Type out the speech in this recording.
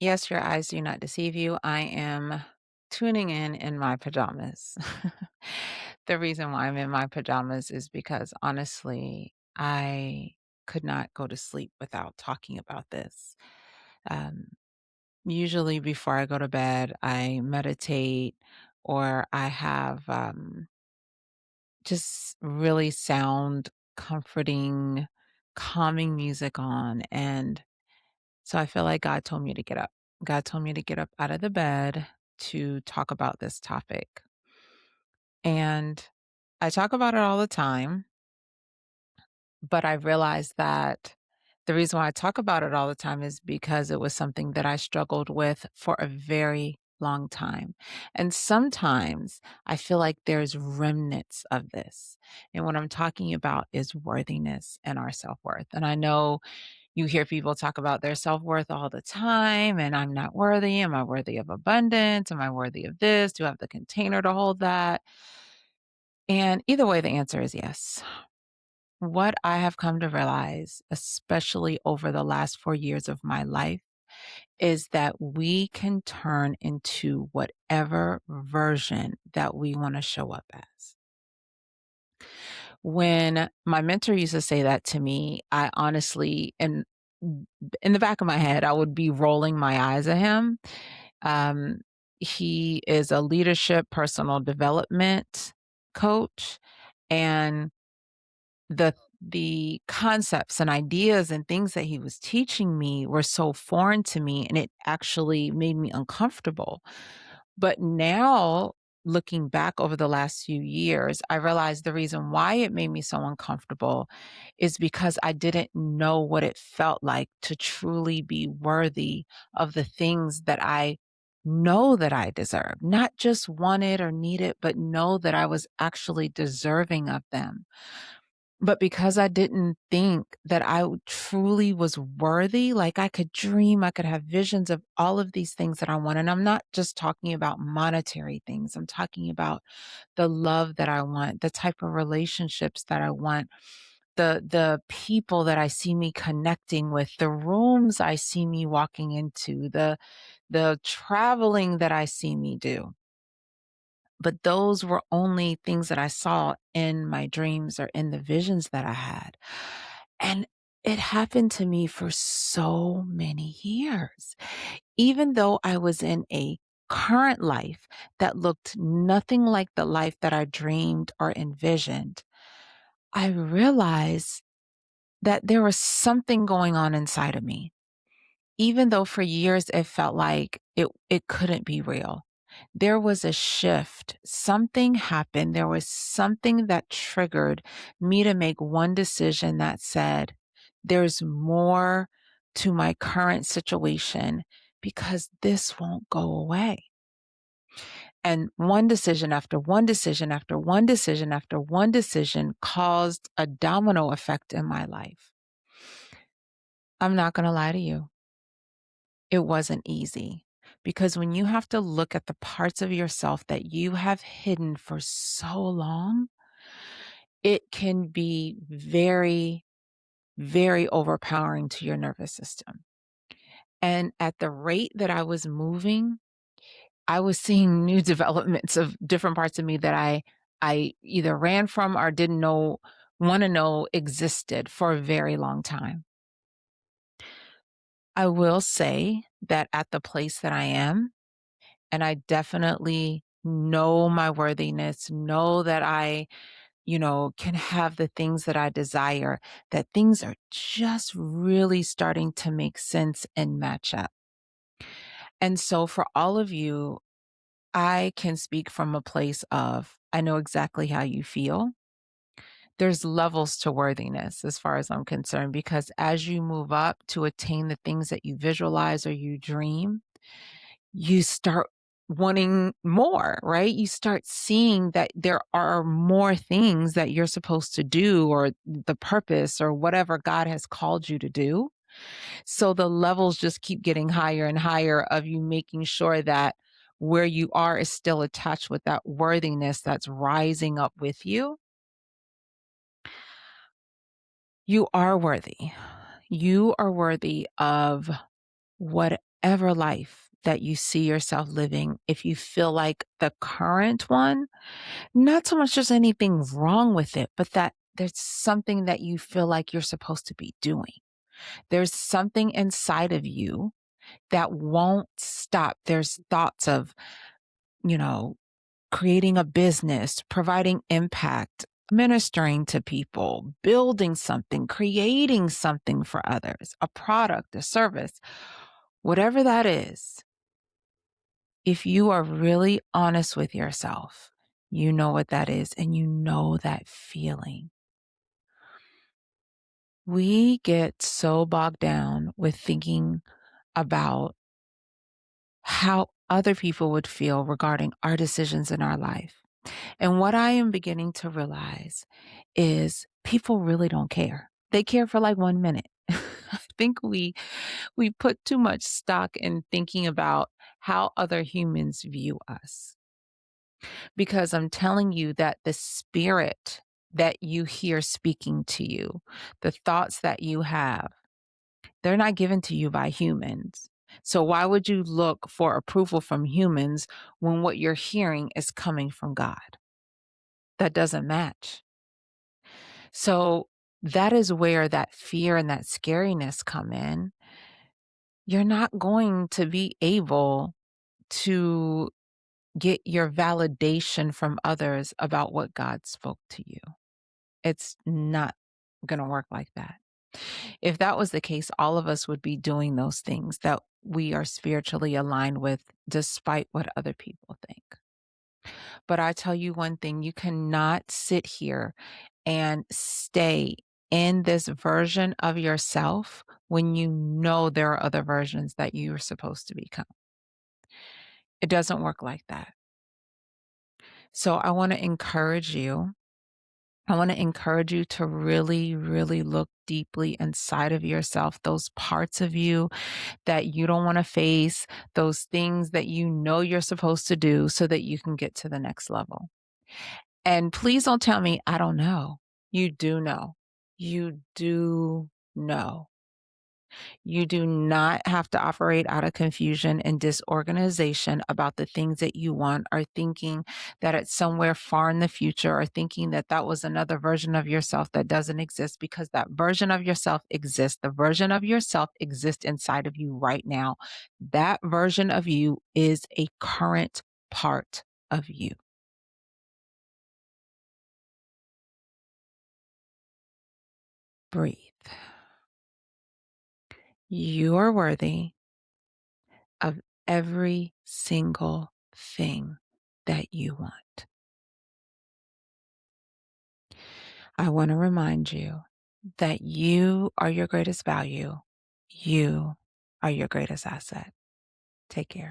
Yes, your eyes do not deceive you. I am tuning in my pajamas. The reason why I'm in my pajamas is because honestly, I could not go to sleep without talking about this. Um, Usually, before I go to bed, I meditate or I have just really sound, comforting, calming music on. And so I feel like God told me to get up. God told me to get up out of the bed to talk about this topic. And I talk about it all the time, but I realized that the reason why I talk about it all the time is because it was something that I struggled with for a very long time. And sometimes I feel like there's remnants of this. And what I'm talking about is worthiness and our self worth. And I know you hear people talk about their self-worth all the time, and I'm not worthy. Am I worthy of abundance? Am I worthy of this? Do I have the container to hold that? And either way, the answer is yes. What I have come to realize, especially over the last 4 years of my life, is that we can turn into whatever version that we want to show up as. When my mentor used to say that to me, I honestly, and in the back of my head, I would be rolling my eyes at him. Um, he is a leadership personal development coach, and the concepts and ideas and things that he was teaching me were so foreign to me, and it actually made me uncomfortable. But now, looking back over the last few years, I realized the reason why it made me so uncomfortable is because I didn't know what it felt like to truly be worthy of the things that I know that I deserve, not just want it or need it, but know that I was actually deserving of them. But because I didn't think that truly was worthy, like I could dream, I could have visions of all of these things that I want. And I'm not just talking about monetary things. I'm talking about the love that I want, the type of relationships that I want, the people that I see me connecting with, the rooms I see me walking into, the traveling that I see me do. But those were only things that I saw in my dreams or in the visions that I had. And it happened to me for so many years. Even though I was in a current life that looked nothing like the life that I dreamed or envisioned, I realized that there was something going on inside of me. Even though for years it felt like it couldn't be real. There was a shift. Something happened. There was something that triggered me to make one decision that said, there's more to my current situation because this won't go away. And one decision after one decision after one decision after one decision caused a domino effect in my life. I'm not going to lie to you. It wasn't easy because when you have to look at the parts of yourself that you have hidden for so long, it can be very, very overpowering to your nervous system. And at the rate that I was moving, I was seeing new developments of different parts of me that I either ran from or didn't want to know existed for a very long time. I will say that at the place that I am, and I definitely know my worthiness, know that I can have the things that I desire, that things are just really starting to make sense and match up. And so for all of you, I can speak from a place of I know exactly how you feel. There's levels to worthiness as far as I'm concerned, because as you move up to attain the things that you visualize or you dream, you start wanting more, right? You start seeing that there are more things that you're supposed to do or the purpose or whatever God has called you to do. So the levels just keep getting higher and higher of you making sure that where you are is still attached with that worthiness that's rising up with you. You are worthy. You are worthy of whatever life that you see yourself living, if you feel like the current one, not so much there's anything wrong with it, but that there's something that you feel like you're supposed to be doing. There's something inside of you that won't stop. There's thoughts of, you know, creating a business, providing impact, ministering to people, building something, creating something for others, a product, a service, whatever that is. If you are really honest with yourself, you know what that is and you know that feeling. We get so bogged down with thinking about how other people would feel regarding our decisions in our life. And what I am beginning to realize is people really don't care. They care for like 1 minute. I think we put too much stock in thinking about how other humans view us. Because I'm telling you that the spirit that you hear speaking to you, the thoughts that you have, they're not given to you by humans. So why would you look for approval from humans when what you're hearing is coming from God? That doesn't match. So that is where that fear and that scariness come in. You're not going to be able to get your validation from others about what God spoke to you. It's not going to work like that. If that was the case, all of us would be doing those things that we are spiritually aligned with, despite what other people think. But I tell you one thing, you cannot sit here and stay in this version of yourself when you know there are other versions that you are supposed to become. It doesn't work like that. So I want to encourage you. I want to encourage you to really, really look deeply inside of yourself, those parts of you that you don't want to face, those things that you know you're supposed to do so that you can get to the next level. And please don't tell me, I don't know. You do know. You do know. You do not have to operate out of confusion and disorganization about the things that you want, or thinking that it's somewhere far in the future, or thinking that that was another version of yourself that doesn't exist, because that version of yourself exists. The version of yourself exists inside of you right now. That version of you is a current part of you. Breathe. You are worthy of every single thing that you want. I want to remind you that you are your greatest value. You are your greatest asset. Take care.